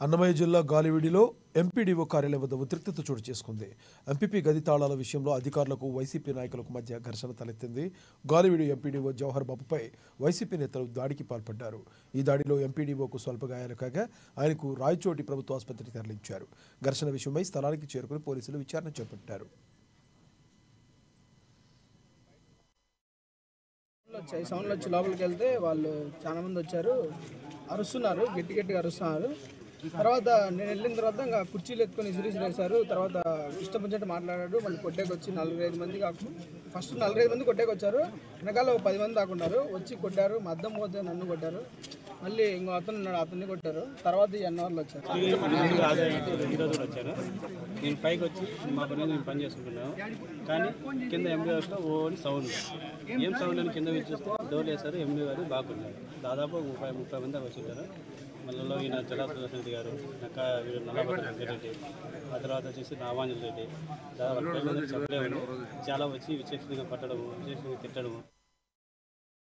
అన్నమయ్య జిల్లా గాలివీడిలో ఎంపీడీఓ కార్యాలయం వద్ద ఉద్రిక్తత చోటు చేసుకుంది. ఎంపీపీ గది తాళాల విషయంలో అధికారులకు వైసీపీ నాయకులకు మధ్య ఘర్షణ తలెత్తింది. గాలివీడి ఎంపీడీఓ జవహర్ బాబుపై వైసీపీ నేతలు దాడికి పాల్పడ్డారు. ఈ దాడిలో ఎంపీడీఓకు స్వల్ప గాయాలు కాగా ఆయనకు రాయచోటి ప్రభుత్వ ఆసుపత్రికి తరలించారు. ఘర్షణ విషయమై స్థలానికి చేరుకుని పోలీసులు విచారణ చేపట్టారు. సౌండ్లు వచ్చి లోపలికి వెళ్తే వాళ్ళు చాలా మంది వచ్చారు, అరుస్తున్నారు, గట్టిగా అరుస్తున్నారు. తర్వాత నేను వెళ్ళిన తర్వాత ఇంకా కుర్చీలు ఎత్తుకొని విసిరేసారు. తర్వాత ఇష్టం వచ్చినట్టు మాట్లాడాడు. మళ్ళీ కొట్టేకొచ్చి 4-5 మంది ఫస్ట్ 4-5 మంది కొట్టేకొచ్చారు. వెనకాల 10 మంది దాకున్నారు, వచ్చి కొట్టారు. మా అద్దం పోతే నన్ను కొట్టారు. మళ్ళీ ఇంకో అతను ఉన్నాడు, అతన్ని కొట్టారు. తర్వాత ఈ అన్నవాళ్ళు వచ్చారు. ఈరోజు వచ్చారు. నేను పైకి వచ్చి మా పని నేను పని చేసుకుంటున్నాను. కానీ కింద ఎంబీ హౌస్లో ఓని సౌండ్, ఏం సౌండ్ అని కింద చూస్తే డోర్ వేశారు. ఎంబీ గారు బాగున్నారు. దాదాపు 30 మంది వచ్చింటారు. మళ్ళీ ఈయన జలాసుదర్శన్ రెడ్డి గారు, నల్లబట్ట వెంకటరెడ్డి, ఆ తర్వాత వచ్చేసి రామాంజల్ రెడ్డి, దాదాపు చెప్పలేము. చాలా వచ్చి విశేషంగా పట్టడము, విశేషంగా తిట్టడము.